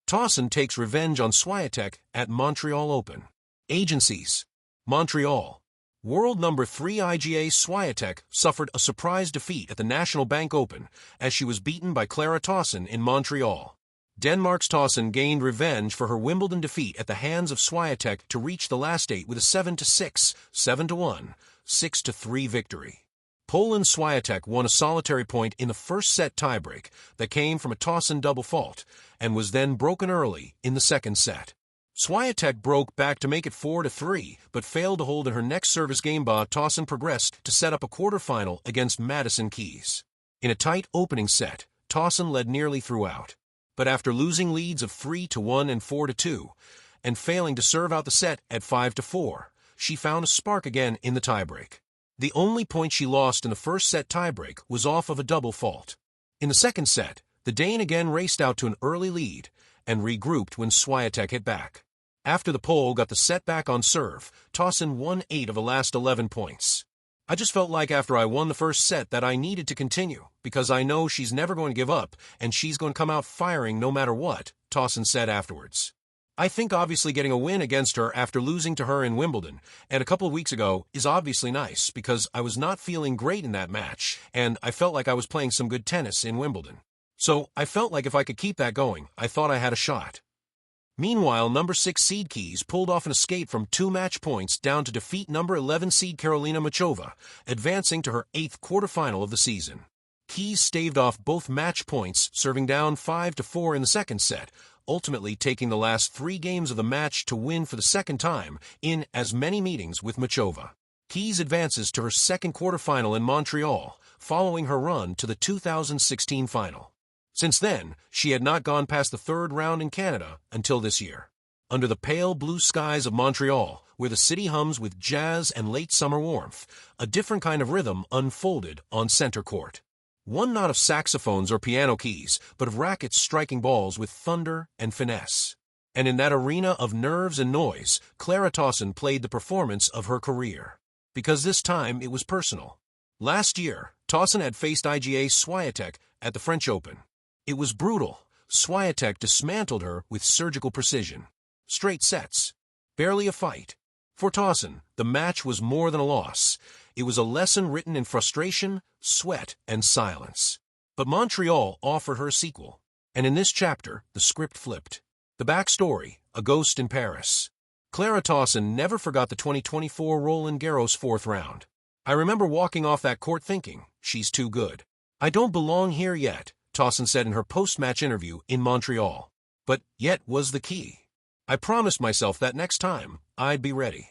Tauson takes revenge on Swiatek at Montreal Open. Agencies. Montreal. World number 3 IGA Swiatek suffered a surprise defeat at the National Bank Open as she was beaten by Tauson in Montreal. Denmark's Tauson gained revenge for her Wimbledon defeat at the hands of Swiatek to reach the last 8 with a 7-6, 7-1, 6-3 victory. Poland's Swiatek won a solitary point in the first set tiebreak that came from a Tauson double fault and was then broken early in the second set. Swiatek broke back to make it 4-3, but failed to hold in her next service game. Tauson progressed to set up a quarterfinal against Madison Keys. In a tight opening set, Tauson led nearly throughout, but after losing leads of 3-1 and 4-2, and failing to serve out the set at 5-4, she found a spark again in the tiebreak. The only point she lost in the first set tiebreak was off of a double fault. In the second set, the Dane again raced out to an early lead and regrouped when Swiatek hit back. After the Pole got the set back on serve, Tauson won 8 of the last 11 points. I just felt like after I won the first set that I needed to continue, because I know she's never going to give up and she's going to come out firing no matter what, Tauson said afterwards. I think obviously getting a win against her after losing to her in Wimbledon and a couple of weeks ago is obviously nice because I was not feeling great in that match and I felt like I was playing some good tennis in Wimbledon. So I felt like if I could keep that going, I thought I had a shot. Meanwhile, number 6 seed Keys pulled off an escape from 2 match points down to defeat number 11 seed Karolina Muchova, advancing to her 8th quarterfinal of the season. Keys staved off both match points, serving down 5-4 in the second set, ultimately taking the last 3 games of the match to win for the second time in as many meetings with Muchova. Keys advances to her 2nd quarterfinal in Montreal, following her run to the 2016 final. Since then, she had not gone past the 3rd round in Canada until this year. Under the pale blue skies of Montreal, where the city hums with jazz and late summer warmth, a different kind of rhythm unfolded on center court. One not of saxophones or piano keys, but of rackets striking balls with thunder and finesse. And in that arena of nerves and noise, Tauson played the performance of her career. Because this time it was personal. Last year, Tauson had faced IGA Swiatek at the French Open. It was brutal. Swiatek dismantled her with surgical precision. Straight sets. Barely a fight. For Tauson, the match was more than a loss. It was a lesson written in frustration, sweat, and silence. But Montreal offered her a sequel. And in this chapter, the script flipped. The backstory, a ghost in Paris. Tauson never forgot the 2024 Roland Garros 4th round. I remember walking off that court thinking, she's too good. I don't belong here yet, Tauson said in her post-match interview in Montreal. But yet was the key. I promised myself that next time, I'd be ready.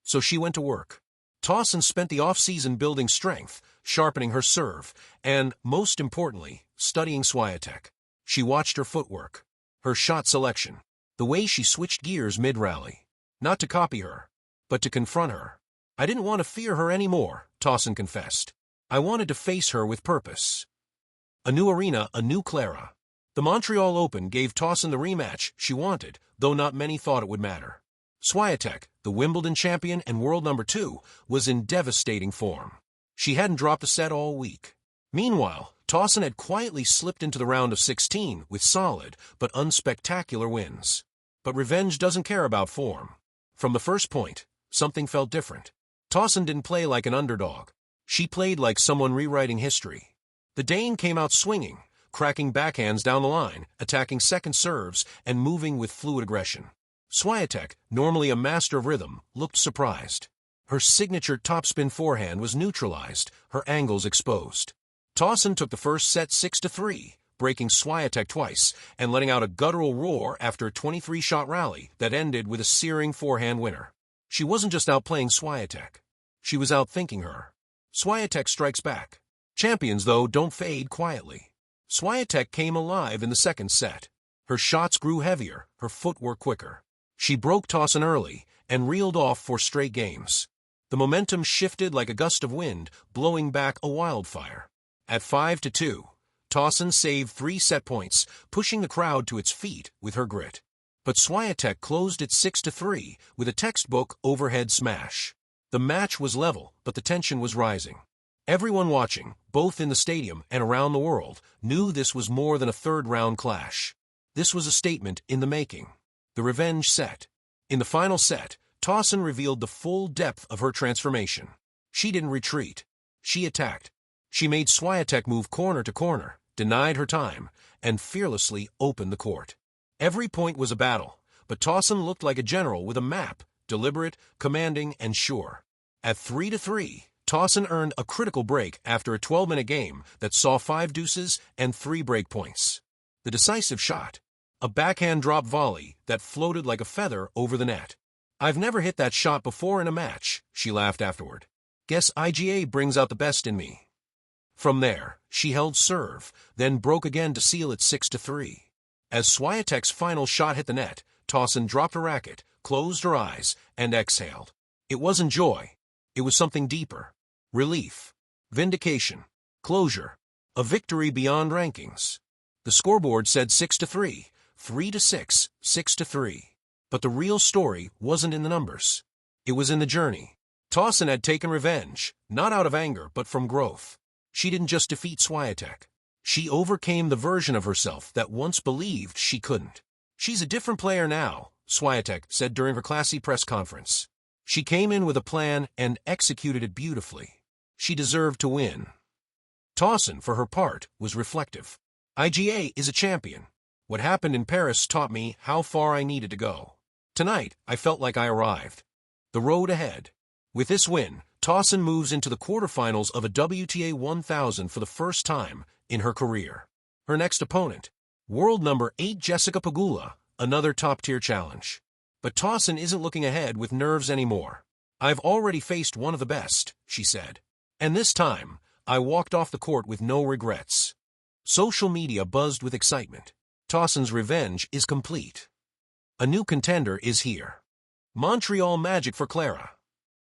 So she went to work. Tauson spent the off-season building strength, sharpening her serve, and, most importantly, studying Swiatek. She watched her footwork, her shot selection, the way she switched gears mid-rally. Not to copy her, but to confront her. I didn't want to fear her anymore, Tauson confessed. I wanted to face her with purpose. A new arena, a new Clara. The Montreal Open gave Tauson the rematch she wanted, though not many thought it would matter. Swiatek, the Wimbledon champion and world number 2, was in devastating form. She hadn't dropped a set all week. Meanwhile, Tauson had quietly slipped into the round of 16 with solid but unspectacular wins. But revenge doesn't care about form. From the first point, something felt different. Tauson didn't play like an underdog. She played like someone rewriting history. The Dane came out swinging, cracking backhands down the line, attacking second serves, and moving with fluid aggression. Swiatek, normally a master of rhythm, looked surprised. Her signature topspin forehand was neutralized, her angles exposed. Tauson took the first set 6-3, breaking Swiatek twice and letting out a guttural roar after a 23-shot rally that ended with a searing forehand winner. She wasn't just outplaying Swiatek. She was outthinking her. Swiatek strikes back. Champions, though, don't fade quietly. Swiatek came alive in the second set. Her shots grew heavier, her footwork quicker. She broke Tauson early and reeled off for straight games. The momentum shifted like a gust of wind, blowing back a wildfire. At 5-2, Tauson saved 3 set points, pushing the crowd to its feet with her grit. But Swiatek closed at 6-3 with a textbook overhead smash. The match was level, but the tension was rising. Everyone watching, both in the stadium and around the world, knew this was more than a third-round clash. This was a statement in the making. The revenge set. In the final set, Tauson revealed the full depth of her transformation. She didn't retreat. She attacked. She made Swiatek move corner to corner, denied her time, and fearlessly opened the court. Every point was a battle, but Tauson looked like a general with a map, deliberate, commanding, and sure. At 3-3, Tauson earned a critical break after a 12-minute game that saw 5 deuces and 3 break points. The decisive shot. A backhand drop volley that floated like a feather over the net. "I've never hit that shot before in a match," she laughed afterward. "Guess IGA brings out the best in me." From there, she held serve, then broke again to seal it 6-3. As Swiatek's final shot hit the net, Tauson dropped her racket, closed her eyes, and exhaled. It wasn't joy. It was something deeper. Relief. Vindication. Closure. A victory beyond rankings. The scoreboard said 6-3, 3-6, 6-3. But the real story wasn't in the numbers. It was in the journey. Tauson had taken revenge, not out of anger, but from growth. She didn't just defeat Swiatek. She overcame the version of herself that once believed she couldn't. "She's a different player now," Swiatek said during her classy press conference. "She came in with a plan and executed it beautifully. She deserved to win." Tauson, for her part, was reflective. "IGA is a champion. What happened in Paris taught me how far I needed to go. Tonight, I felt like I arrived. The road ahead." With this win, Tauson moves into the quarterfinals of a WTA 1000 for the first time in her career. Her next opponent, world number 8 Jessica Pegula, another top-tier challenge. But Tauson isn't looking ahead with nerves anymore. "I've already faced one of the best," she said. "And this time, I walked off the court with no regrets." Social media buzzed with excitement. Tauson's revenge is complete. A new contender is here. Montreal Magic for Clara.